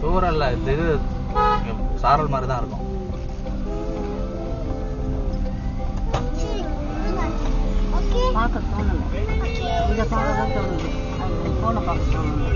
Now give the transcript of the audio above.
தூரல்ல இது சாரல் மாதிரி தான் இருக்கும். பார்க்க தோணலை, இதை பார்க்க தான் தோணுது, அது ஃபோனை பார்க்க தோணுது.